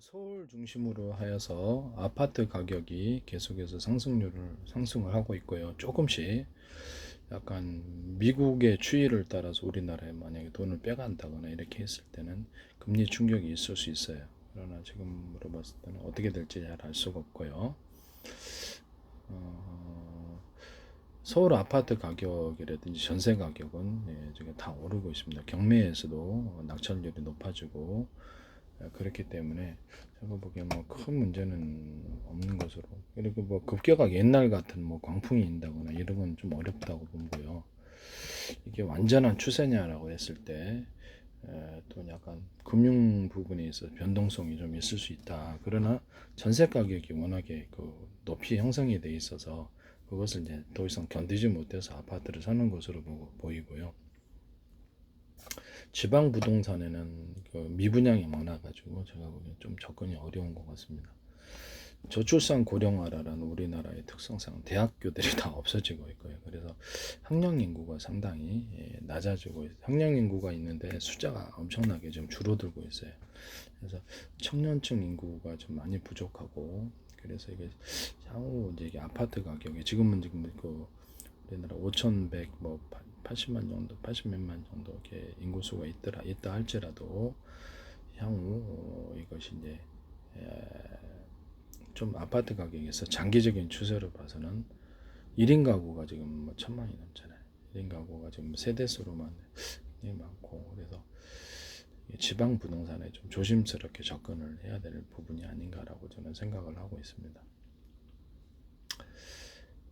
서울 중심으로 하여서 아파트 가격이 계속해서 상승을 하고 있고요. 조금씩 약간 미국의 추이를 따라서 우리나라에 만약에 돈을 빼간다거나 이렇게 했을 때는 금리 충격이 있을 수 있어요. 그러나 지금으로 봤을 때는 어떻게 될지 잘 알 수가 없고요. 어, 서울 아파트 가격이라든지 전세 가격은 지금 다 오르고 있습니다. 경매에서도 낙찰률이 높아지고 그렇기 때문에 제가 보기엔 뭐 큰 문제는 없는 것으로, 그리고 뭐 급격하게 옛날 같은 뭐 광풍이 인다거나 이런 건 좀 어렵다고 보고요. 이게 완전한 추세냐라고 했을 때 또 약간 금융 부분에 있어 변동성이 좀 있을 수 있다. 그러나 전세 가격이 워낙에 그 높이 형성이 돼 있어서 그것을 이제 더 이상 견디지 못해서 아파트를 사는 것으로 보이고요. 지방 부동산에는 그 미분양이 많아가지고 제가 보기엔 좀 접근이 어려운 것 같습니다. 저출산 고령화라는 우리나라의 특성상 대학교들이 다 없어지고 있고요. 그래서 학령 인구가 상당히 낮아지고 있어요. 학령 인구가 있는데 숫자가 엄청나게 좀 줄어들고 있어요. 그래서 청년층 인구가 좀 많이 부족하고, 그래서 이게 향후 이제 아파트 가격이 지금 그 우리나라 5,100 뭐 80만 정도, 80몇만 정도 이렇게 인구수가 있다 할지라도 향후 이것이 이제 좀 아파트 가격에서 장기적인 추세로 봐서는 1인 가구가 지금 뭐 1,000만이 넘잖아요. 1인 가구가 지금 세대수로만 굉장히 많고, 그래서 지방 부동산에 좀 조심스럽게 접근을 해야 될 부분이 아닌가라고 저는 생각을 하고 있습니다.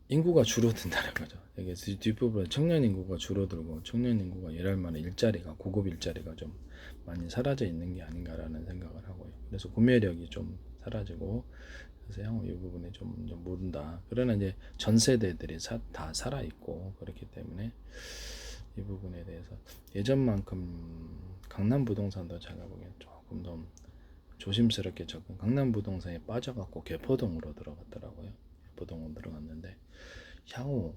인구가 줄어든다는 거죠. 이게 뒷부분에 청년 인구가 줄어들고 청년 인구가 일할 만한 일자리가, 고급 일자리가 좀 많이 사라져 있는 게 아닌가라는 생각을 하고요. 그래서 구매력이 좀 사라지고, 그래서 향후 이 부분에 좀 모른다. 그러나 이제 전 세대들이 다 살아 있고 그렇기 때문에 이 부분에 대해서 예전만큼 강남 부동산도 제가 보기엔 조금 더 조심스럽게 접근. 강남 부동산에 빠져갖고 개포동으로 들어갔더라고요. 개포동으로 들어갔는데 향후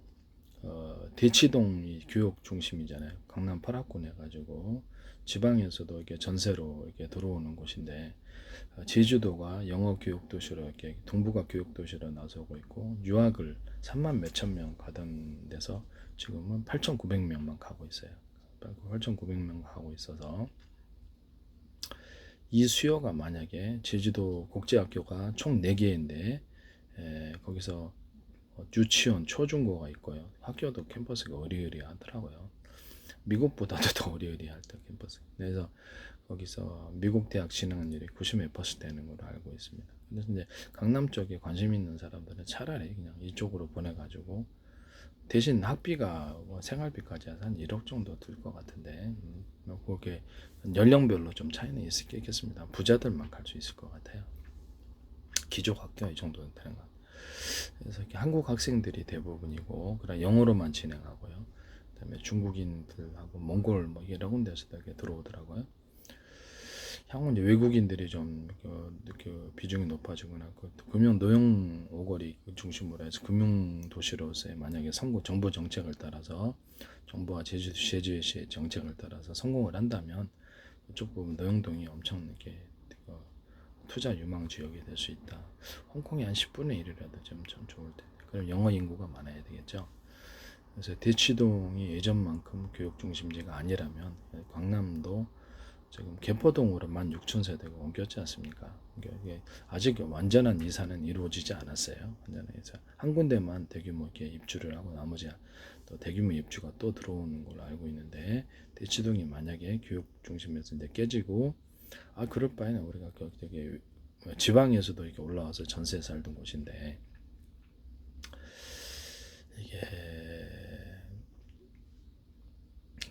대치동이 교육 중심이잖아요. 강남 8합군 해가지고 지방에서도 이렇게 전세로 이렇게 들어오는 곳인데, 제주도가 영어 교육 도시로 이렇게 동북아 교육 도시로 나서고 있고, 유학을 3만 몇천 명 가던 데서 지금은 8,900명만 가고 있어요. 8,900명 가고 있어서 이 수요가 만약에 제주도 국제학교가 총 4개인데 거기서 유치원, 초중고가 있고요. 학교도 캠퍼스가 어리어리하더라고요. 미국보다도 더 어리어리할 때 캠퍼스. 그래서 거기서 미국 대학 진학률이 90몇% 되는 걸로 알고 있습니다. 그래서 이제 강남 쪽에 관심 있는 사람들은 차라리 그냥 이쪽으로 보내가지고, 대신 학비가 뭐 생활비까지 해서 한 1억 정도 들 것 같은데, 그게 연령별로 좀 차이는 있겠습니다. 부자들만 갈 수 있을 것 같아요. 기족 학교 이 정도는 되는 것 같아요. 그래서 이렇게 한국 학생들이 대부분이고, 그냥 영어로만 진행하고요. 그다음에 중국인들하고 몽골 뭐 이런 군데서도 이렇게 들어오더라고요. 향후 이제 외국인들이 좀 그 비중이 높아지거나 그 금융 노용 오거리 중심으로 해서 금융 도시로서의 만약에 정부 정책을 따라서, 정부와 제주시의 정책을 따라서 성공을 한다면 이쪽 부분 노용동이 엄청 이렇게 투자 유망 지역이 될 수 있다. 홍콩이 한 10분의 1이라도 좀 좋을 텐데. 그럼 영어 인구가 많아야 되겠죠. 그래서 대치동이 예전만큼 교육 중심지가 아니라면 강남도 지금 개포동으로 16,000세대가 옮겼지 않습니까? 그러니까 아직 완전한 이사는 이루어지지 않았어요. 완전한 이사. 한 군데만 대규모 이렇게 입주를 하고 나머지 또 대규모 입주가 또 들어오는 걸로 알고 있는데, 대치동이 만약에 교육 중심에서 이제 깨지고, 그럴 바에는 우리가 되게 지방에서도 이렇게 올라와서 전세 살던 곳인데, 이게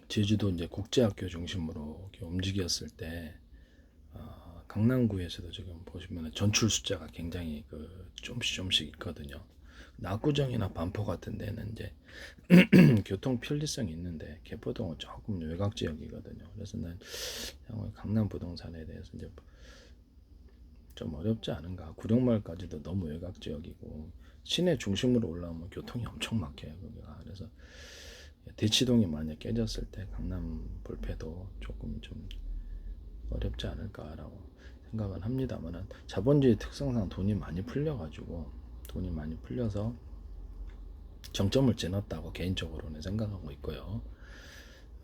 제주도 이제 국제학교 중심으로 이렇게 움직였을 때 강남구에서도 지금 보시면 전출 숫자가 굉장히 조금씩 있거든요. 낙구정이나 반포 같은 데는 이제 교통 편리성이 있는데 개포동은 조금 외곽 지역이거든요. 그래서 난 강남 부동산에 대해서 이제 좀 어렵지 않은가. 구룡마을까지도 너무 외곽 지역이고 시내 중심으로 올라오면 교통이 엄청 막혀요 거기가. 그래서 대치동이 만약 깨졌을 때 강남 불패도 조금 좀 어렵지 않을까라고. 생각은 합니다만은 자본주의 특성상 돈이 많이 풀려서 정점을 지났다고 개인적으로는 생각하고 있고요.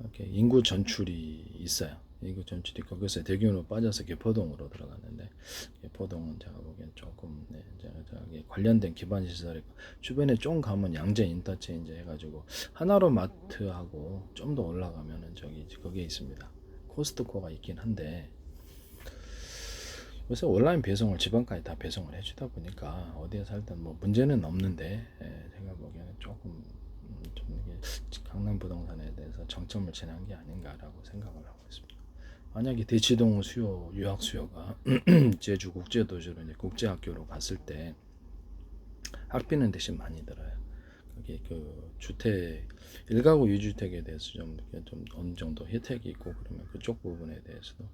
이렇게 인구 전출이 있어요. 인구 전출이 거기서 대규모로 빠져서 개포동으로 들어갔는데, 개포동은 제가 보기엔 조금 저기 관련된 기반 시설이 주변에 좀 가면 양재 인터체인지 해가지고 하나로 마트하고 좀 더 올라가면은 저기 거기에 있습니다. 코스트코가 있긴 한데, 요새 온라인 배송을 지방까지 다 배송을 해주다 보니까 어디에 살든 뭐 문제는 없는데, 제가 보기에는 조금 좀 이게 강남 부동산에 대해서 정점을 지난 게 아닌가라고 생각을 하고 있습니다. 만약에 대치동 수요, 유학 수요가 제주 국제도시로 이제 국제학교로 갔을 때 학비는 대신 많이 들어요. 그게 그 주택 1가구 2주택에 대해서 좀 어느 정도 혜택이 있고 그러면 그쪽 부분에 대해서도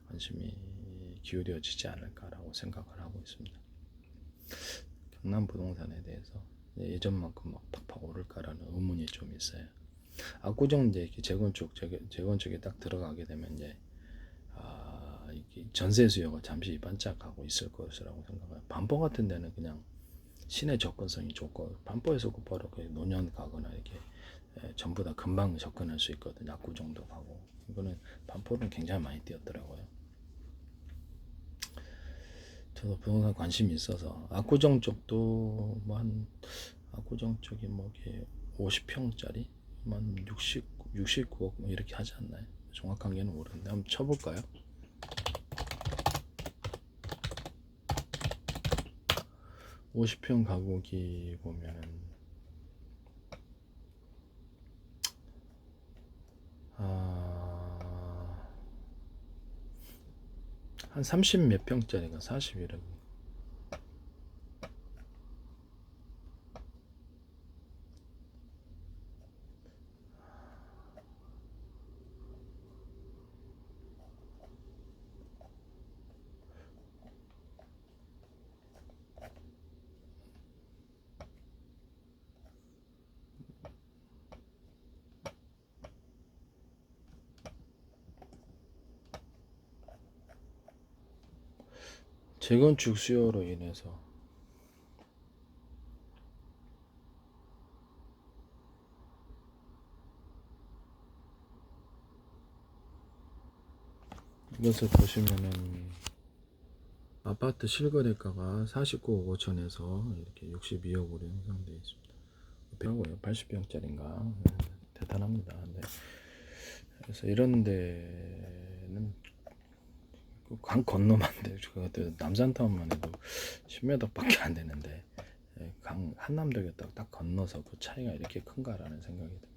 관심이 기울여지지 않을까라고 생각을 하고 있습니다. 강남 부동산에 대해서 예전만큼 막 팍팍 오를까라는 의문이 좀 있어요. 압구정 이제 재건축에 딱 들어가게 되면 이제 이게 전세 수요가 잠시 반짝하고 있을 것이라고 생각해요. 반포 같은 데는 그냥 시내 접근성이 좋고 반포에서 곧바로 노년 가거나 이렇게 전부 다 금방 접근할 수 있거든요. 압구정도 가고 이거는 반포는 굉장히 많이 뛰었더라고요. 저도 부동산 관심이 있어서 압구정 쪽도 뭐 한 압구정 쪽이 뭐 이렇게 50평짜리 한 69억 뭐 이렇게 하지 않나요? 정확한 게는 모르는데 한번 쳐볼까요? 50평 가격이 보면은 한 30 몇 평짜리가 41억. 재건축 수요로 인해서 이것을 보시면은 아파트 실거래가가 49억 5천에서 이렇게 62억으로 형성되어 있습니다. 배우고요. 80평짜리인가 대단합니다. 네. 그래서 이런 데는 강 건너만 돼. 그것도 남산타운만 해도 10m밖에 안 되는데 강 한남대교 딱 건너서 그 차이가 이렇게 큰가라는 생각이 듭니다.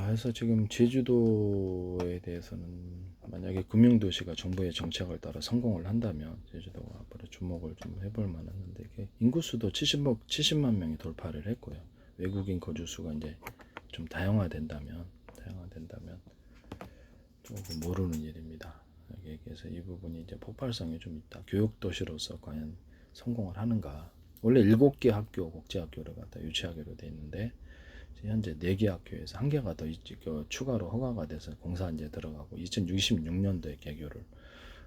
그래서 지금 제주도에 대해서는 만약에 금융도시가 정부의 정책을 따라 성공을 한다면 제주도가 앞으로 주목을 좀 해볼 만한데 인구수도 70만 명이 돌파를 했고요. 외국인 거주수가 이제 좀 다양화된다면 조금 모르는 일입니다. 그래서 이 부분이 이제 폭발성이 좀 있다. 교육도시로서 과연 성공을 하는가. 원래 7개 학교, 국제학교를 갖다 유치하기로 돼 있는데 현재 4개 학교에서 1개가 더 추가로 허가가 돼서 공사 이제 들어가고 2066년도에 개교를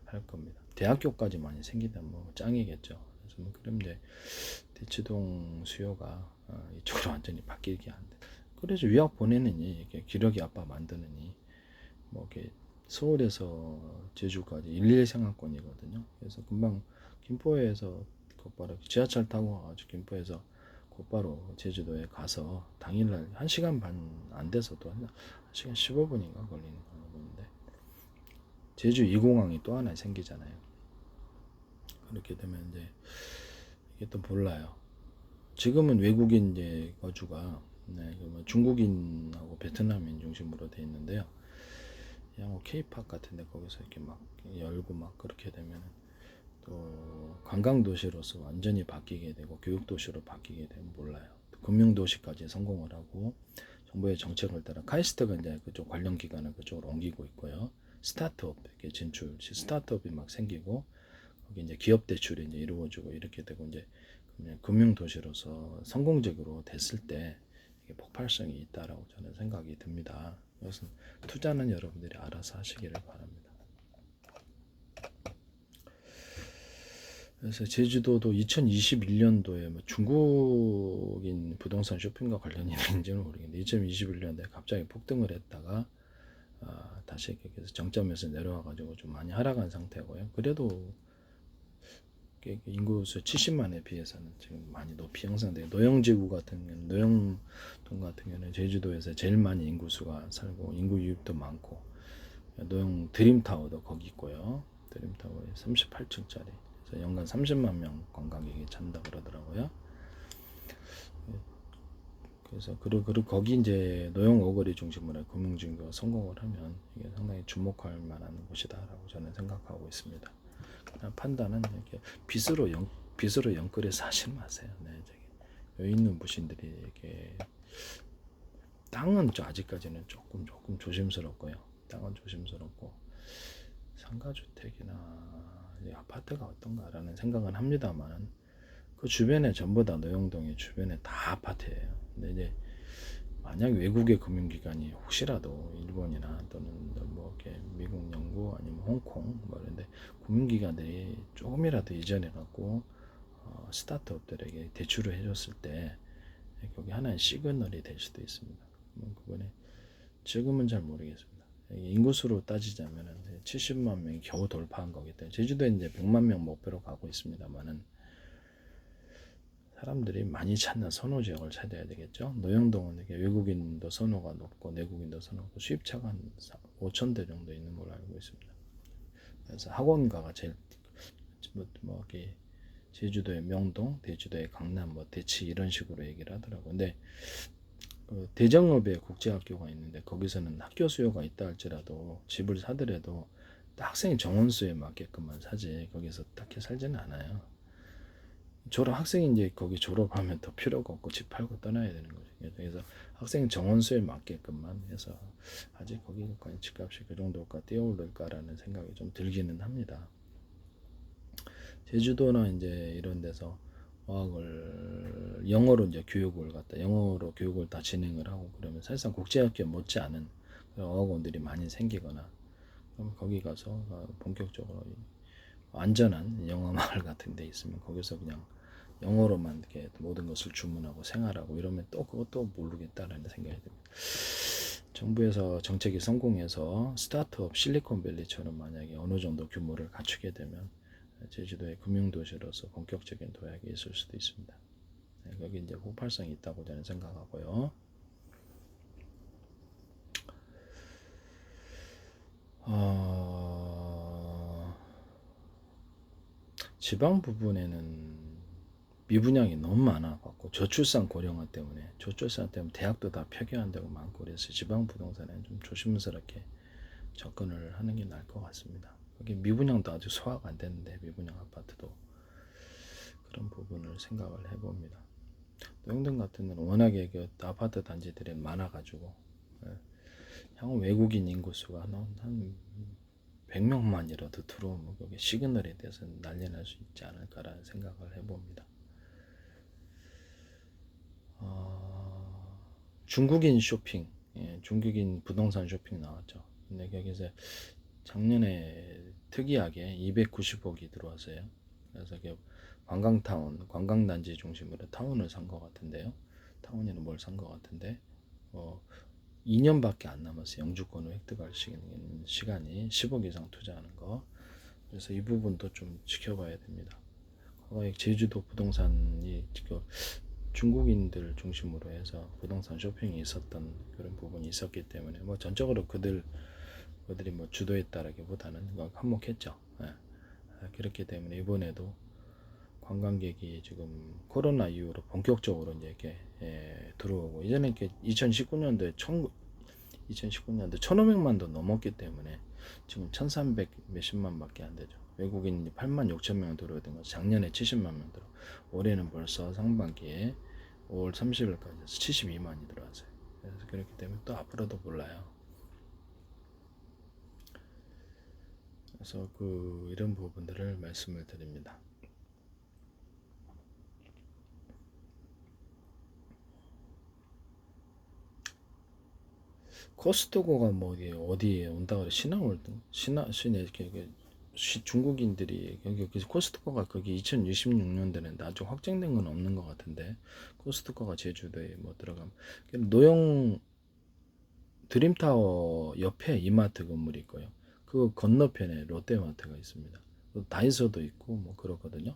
할 겁니다. 대학교까지 많이 생기면 뭐 짱이겠죠. 그래서 뭐 그럼 이제 대치동 수요가 이쪽으로 완전히 바뀌게 안 돼. 그래서 유학 보내느니 이렇게 기러기 아빠 만드느니 뭐 이렇게 서울에서 제주까지 1, 2상하권이거든요. 그래서 금방 김포에서 곧바로 지하철 타고 와가지고 김포에서 곧바로 제주도에 가서 당일날 1시간 반 안 돼서도 1시간 15분인가 걸리는 건데 제주 2공항이 또 하나 생기잖아요. 그렇게 되면 이제 이게 또 몰라요. 지금은 외국인 이제 거주가 중국인하고 베트남인 중심으로 돼 있는데요. 그냥 K-팝 같은데 거기서 이렇게 막 열고 막 그렇게 되면 또 관광 도시로서 완전히 바뀌게 되고 교육 도시로 바뀌게 되면 몰라요. 금융 도시까지 성공을 하고 정부의 정책을 따라 카이스트가 이제 그쪽 관련 기관을 그쪽으로 옮기고 있고요. 스타트업 이렇게 진출, 스타트업이 막 생기고 거기 이제 기업 대출이 이제 이루어지고 이렇게 되고 이제 금융 도시로서 성공적으로 됐을 때 이게 폭발성이 있다라고 저는 생각이 듭니다. 이것은 투자는 여러분들이 알아서 하시기를 바랍니다. 그래서 제주도도 2021년도에 뭐 중국인 부동산 쇼핑과 관련이 있는지는 모르겠는데 2021년도에 갑자기 폭등을 했다가 다시 계속 정점에서 내려와가지고 좀 많이 하락한 상태고요. 그래도 인구수 70만에 비해서는 지금 많이 높이 형성돼요. 노영지구 같은 경우는 노영동 같은 경우는 제주도에서 제일 많이 인구수가 살고 인구 유입도 많고 노영 드림타워도 거기 있고요. 드림타워에 38층짜리 그래서 연간 30만 명 관광객이 찬다 그러더라고요. 그래서 그리고 거기 이제 노영 오거리 중심으로 금융진구가 성공을 하면 이게 상당히 주목할 만한 곳이다라고 저는 생각하고 있습니다. 판단은 이렇게 빚으로 연끌해서 하지 마세요. 네, 여유 있는 부신들이 이렇게 땅은 아직까지는 조금 조심스럽고요. 땅은 조심스럽고 상가주택이나 아파트가 어떤가라는 생각은 합니다만 그 주변에 전부 다 노영동의 주변에 다 아파트예요. 근데 이제 만약 외국의 금융기관이 혹시라도 일본이나 또는 뭐 이렇게 미국, 영국 아니면 홍콩 뭐 이런데 금융기관들이 조금이라도 이전해 갖고 스타트업들에게 대출을 해줬을 때 거기 하나의 시그널이 될 수도 있습니다. 그번에 지금은 잘 모르겠습니다. 인구수로 따지자면 70만 명이 겨우 돌파한 거기 때문에 제주도에 이제 100만 명 목표로 가고 있습니다만은 사람들이 많이 찾는 선호 지역을 찾아야 되겠죠. 노영동은 이렇게 외국인도 선호가 높고 내국인도 선호고 수입차가 한 5천 대 정도 있는 걸로 알고 있습니다. 그래서 학원가가 제일 뭐 이렇게 제주도의 명동, 제주도의 강남, 뭐 대치 이런 식으로 얘기를 하더라고요. 근데 대정읍에 국제학교가 있는데 거기서는 학교 수요가 있다 할지라도 집을 사더라도 학생 정원수에 맞게끔만 사지 거기서 딱히 살지는 않아요. 학생이 이제 거기 졸업하면 더 필요가 없고 집 팔고 떠나야 되는 거죠. 그래서 학생 정원수에 맞게끔만 해서 아직 거기까지 집값이 그 정도가 뛰어오를까라는 생각이 좀 들기는 합니다. 제주도나 이제 이런 데서 어학을 영어로 이제 교육을 영어로 교육을 다 진행을 하고 그러면 사실상 국제학교 못지않은 어학원들이 많이 생기거나 그럼 거기 가서 본격적으로 안전한 영어 마을 같은 데 있으면 거기서 그냥 영어로만 이렇게 모든 것을 주문하고 생활하고 이러면 또 그것도 모르겠다라는 생각이 듭니다. 정부에서 정책이 성공해서 스타트업 실리콘밸리처럼 만약에 어느 정도 규모를 갖추게 되면 제주도의 금융도시로서 본격적인 도약이 있을 수도 있습니다. 거기 이제 폭발성이 있다고 저는 생각하고요. 지방 부분에는 미분양이 너무 많아갖고 저출산 고령화 때문에 대학도 다 폐교한다고 많고 그래서 지방 부동산에 좀 조심스럽게 접근을 하는 게 나을 것 같습니다. 여기 미분양도 아주 소화가 안 되는데 미분양 아파트도 그런 부분을 생각을 해봅니다. 노영동 같은 데는 워낙에 그 아파트 단지들이 많아가지고 향후 외국인 인구수가 한 100명만이라도 들어오면 거기 시그널에 대해서 난리 날 수 있지 않을까라는 생각을 해봅니다. 중국인 쇼핑, 중국인 부동산 쇼핑 나왔죠. 근데 거기서 작년에 특이하게 290억이 들어왔어요. 그래서 관광타운, 관광단지 중심으로 타운을 산 것 같은데요. 타운이는 뭘 산 것 같은데 2년밖에 안 남았어요. 영주권을 획득할 시간이 10억 이상 투자하는 거. 그래서 이 부분도 좀 지켜봐야 됩니다. 제주도 부동산이 지금 중국인들 중심으로 해서 부동산 쇼핑이 있었던 그런 부분이 있었기 때문에 뭐 전적으로 그들이 뭐 주도했다라기보다는 한몫했죠. 그렇기 때문에 이번에도 관광객이 지금 코로나 이후로 본격적으로 이제 이렇게 들어오고 이전에 이렇게 2019년도에 1,500만도 넘었기 때문에 지금 1,300 몇십만밖에 안 되죠. 외국인이 8만 6천 명 들어오던 거 작년에 70만 명 들어. 올해는 벌써 상반기에 5월 30일까지 72만이 들어왔어요. 그래서 그렇기 때문에 또 앞으로도 몰라요. 그래서 이런 부분들을 말씀을 드립니다. 코스트코가 뭐 어디에 온다 그래? 신화월드, 신화 이렇게 중국인들이 여기 코스트코가 거기 2026년도에 나중 확정된 건 없는 것 같은데 코스트코가 제주도에 뭐 들어가면 노영 드림타워 옆에 이마트 건물이 있고요. 그 건너편에 롯데마트가 있습니다. 다이소도 있고 뭐 그렇거든요.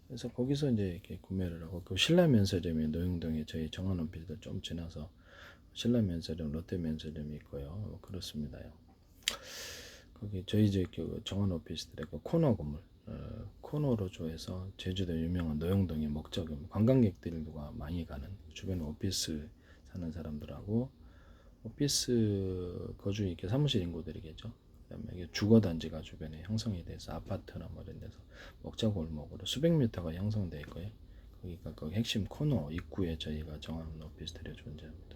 그래서 거기서 이제 이렇게 구매를 하고 그 신라면세점이 노영동에 저희 정한오피스를 좀 지나서 신라면세점, 롯데면세점이 있고요. 그렇습니다요. 거기 저희 그 정한오피스들의 그 코너 건물 코너로 조해서 제주도 유명한 노영동의 목적은 관광객들과 많이 가는 주변 오피스 사는 사람들하고 오피스 거주 이렇게 사무실 인구들이겠죠. 그다음에 이게 주거 단지가 주변에 형성이 돼서 아파트나 뭐 이런 데서 먹자 골목으로 수백 미터가 형성돼 있고요. 거기가 그 핵심 코너 입구에 저희가 정하는 오피스텔이 존재합니다.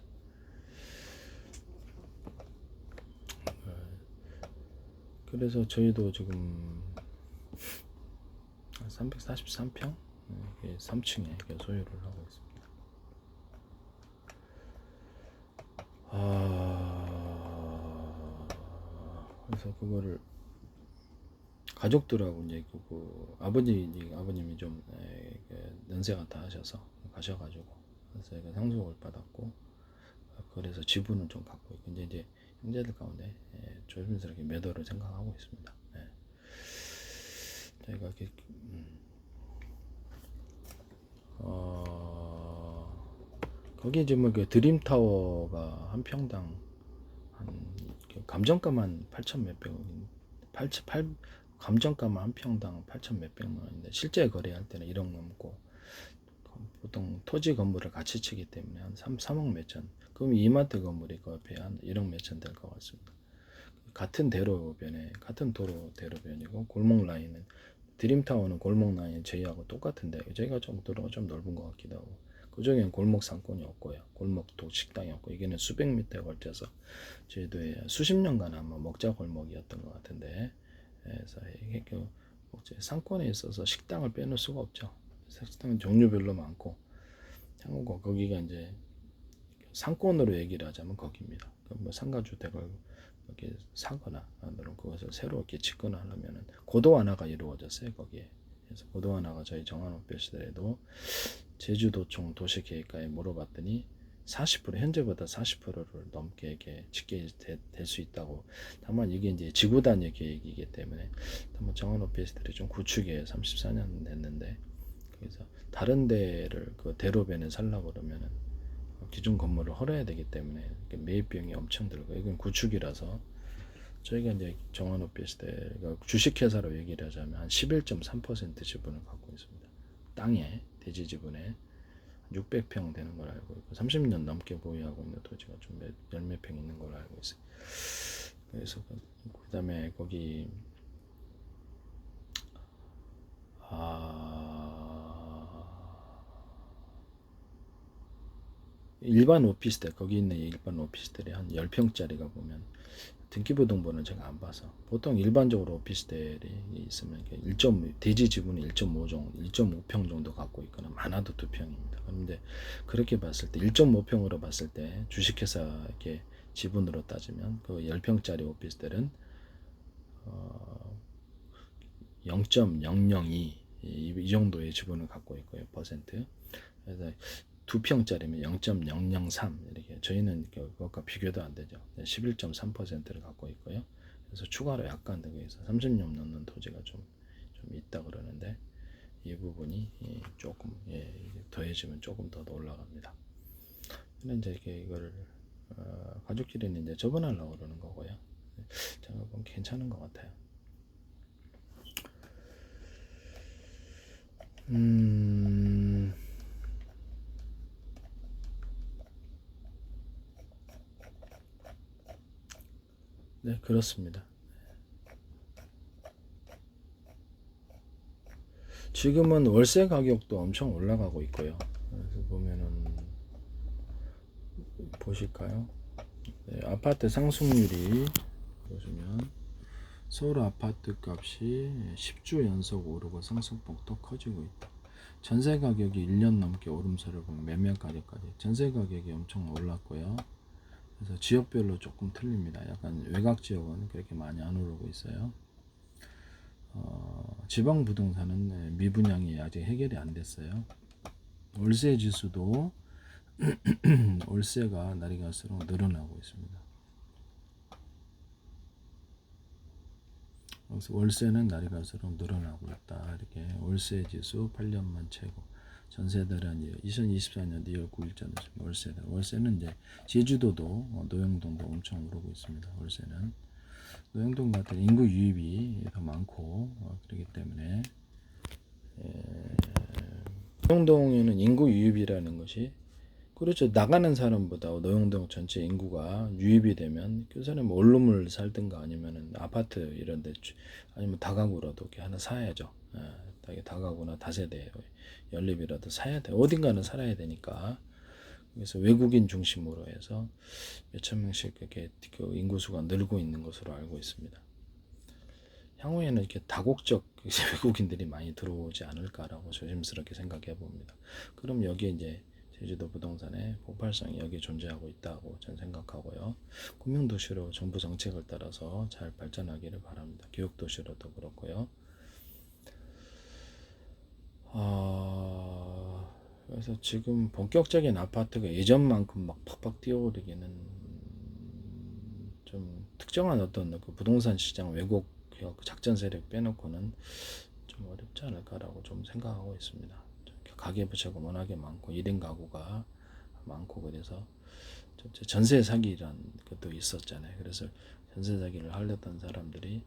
그래서 저희도 지금 343평 3층에 소유를 하고 있습니다. 그래서 그거를 가족들하고 이제 아버님이 좀 연세가 다 하셔서 가셔가지고 그래서 상속을 받았고 그래서 지분은 좀 갖고 있고 이제 형제들 가운데 조심스럽게 매도를 생각하고 있습니다. 저희가 이렇게 거기 이제 뭐 그 드림타워가 한 평당 한 감정가만 8천 몇백 원, 8 감정가만 한 평당 8천 몇백만 원인데 실제 거래할 때는 1억 넘고 보통 토지 건물을 같이 치기 때문에 한 3억 몇천. 그럼 이마트 건물이 그 옆에 한 1억 몇천 될 것 같습니다. 같은 대로변에 같은 도로 대로변이고 골목 라인은 드림타워는 골목 라인 저희하고 똑같은데 저희가 좀 도로가 좀 넓은 것 같기도 하고 그중엔 골목 상권이 없고요. 골목도 식당이 없고 이게는 수백 미터에 걸쳐서 제주도에 수십 년간 아마 먹자 골목이었던 것 같은데 그래서 이게 그 상권에 있어서 식당을 빼놓을 수가 없죠. 식당은 종류별로 많고 한국은 거기가 이제 상권으로 얘기를 하자면 거기입니다. 뭐 상가주택을 이렇게 사거나 아니면 그것을 새로 이렇게 짓거나 하려면은 고도 완화가 이루어졌어요 거기에. 그래서 고도 완화가 저희 정한오피스들에도 제주도청 도시계획과에 물어봤더니 40% 현재보다 40%를 넘게 이렇게 짓게 될 수 있다고. 다만 이게 이제 지구 단위 계획이기 때문에 다만 정한오피스들이 좀 구축에 34년 됐는데 그래서 다른 데를 그 대로변에 살려고 그러면은 기존 건물을 헐어야 되기 때문에 매입 비용이 엄청 들고 이건 구축이라서 저희가 이제 정한오피스텔가 주식회사로 얘기를 하자면 한 11.3% 지분을 갖고 있습니다. 땅에 대지 지분에 600평 되는 걸 알고 있고 30년 넘게 보유하고 있는 토지가 좀 열몇 평 있는 걸로 알고 있어요. 그래서 그다음에 거기 일반 오피스텔 거기 있는 일반 오피스텔이 한 10평짜리가 보면 등기부등본은 제가 안 봐서 보통 일반적으로 오피스텔이 있으면 대지 지분이 1.5평 정도 갖고 있거나 많아도 2평입니다. 그런데 그렇게 봤을 때 1.5평으로 봤을 때 주식회사 이렇게 지분으로 따지면 그 10평짜리 오피스텔은 0.002 이 정도의 지분을 갖고 있고요. 퍼센트. 그래서 2평짜리면 0.003 이렇게 저희는 그것과 비교도 안 되죠. 11.3%를 갖고 있고요. 그래서 추가로 약간 더 해서 30년 넘는 토지가 좀 있다 그러는데 이 부분이 조금 더해지면 조금 더 올라갑니다. 근데 이제 이거를 가족끼리는 이제 처분하려고 그러는 거고요. 제가 보면 괜찮은 것 같아요. 네, 그렇습니다. 지금은 월세 가격도 엄청 올라가고 있고요. 그래서 보면은 보실까요? 네, 아파트 상승률이 보시면 서울 아파트 값이 10주 연속 오르고 상승폭도 커지고 있다. 전세 가격이 1년 넘게 오름세를 보면 매매 가격까지 전세 가격이 엄청 올랐고요. 그래서 지역별로 조금 틀립니다. 약간 외곽 지역은 그렇게 많이 안 오르고 있어요. 지방 부동산은 미분양이 아직 해결이 안 됐어요. 월세 지수도 월세가 날이 갈수록 늘어나고 있습니다. 그래서 월세는 날이 갈수록 늘어나고 있다. 이렇게 월세 지수 8년만 최고. 전세대란 2024년 2월 9일자는 월세는 이제 제주도도 노영동도 엄청 오르고 있습니다. 월세는 노영동 같은 인구 유입이 더 많고 그렇기 때문에 노영동에는 인구 유입이라는 것이 그렇죠. 나가는 사람보다 노영동 전체 인구가 유입이 되면 그 사람이 원룸을 살든가 아니면은 아파트 이런 데 아니면 다가구라도 이렇게 하나 사야죠. 다가구나 다세대 연립이라도 사야 돼. 어딘가는 살아야 되니까. 그래서 외국인 중심으로 해서 몇천 명씩 이렇게 그 인구수가 늘고 있는 것으로 알고 있습니다. 향후에는 이렇게 다국적 외국인들이 많이 들어오지 않을까라고 조심스럽게 생각해 봅니다. 그럼 여기에 이제 제주도 부동산의 폭발성이 여기 존재하고 있다고 저는 생각하고요. 금융도시로 정부 정책을 따라서 잘 발전하기를 바랍니다. 교육도시로도 그렇고요. 그래서 지금 본격적인 아파트가 예전만큼 막 팍팍 뛰어오르기는 좀 특정한 어떤 그 부동산 시장 왜곡 작전 세력 빼놓고는 좀 어렵지 않을까라고 좀 생각하고 있습니다. 가계부채가 워낙에 많고 1인 가구가 많고 그래서 전세 사기란 것도 있었잖아요. 그래서 전세 사기를 하려던 사람들이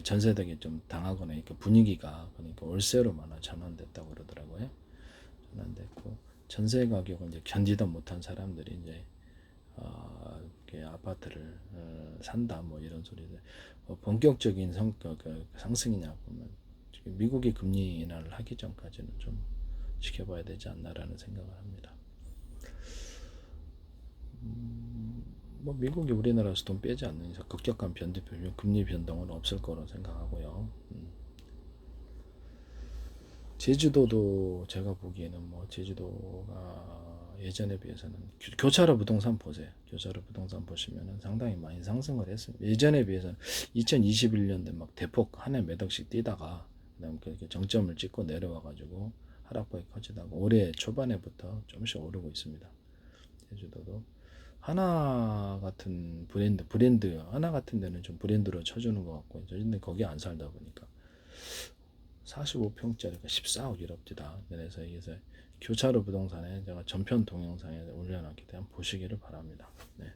전세 사기 좀 당하거나 그러니까 분위기가 그러니까 월세로만 전환됐다고 그러더라고요. 전환됐고 전세 가격을 이제 견디다 못한 사람들이 이제 아파트를 산다 뭐 이런 소리들 본격적인 상승이냐 보면 미국이 금리 인하를 하기 전까지는 좀 지켜봐야 되지 않나라는 생각을 합니다. 뭐 미국이 우리나라에서 돈 빼지 않는 이상 급격한 금리 변동은 없을 거로 생각하고요. 제주도도 제가 보기에는 뭐 제주도가 예전에 비해서는 교차로 부동산 보세요. 교차로 부동산 보시면은 상당히 많이 상승을 했습니다. 예전에 비해서는 2021년대 막 대폭 한 해 몇 억씩 뛰다가 그다음 그렇게 정점을 찍고 내려와가지고 하락폭이 커지다가 올해 초반에부터 조금씩 오르고 있습니다. 제주도도 하나 같은 브랜드 하나 같은 데는 좀 브랜드로 쳐주는 것 같고 저희는 거기 안 살다 보니까 45평짜리가 14억이랍니다. 그래서 이게 교차로 부동산에 제가 전편 동영상에 올려놨기 때문에 보시기를 바랍니다. 네.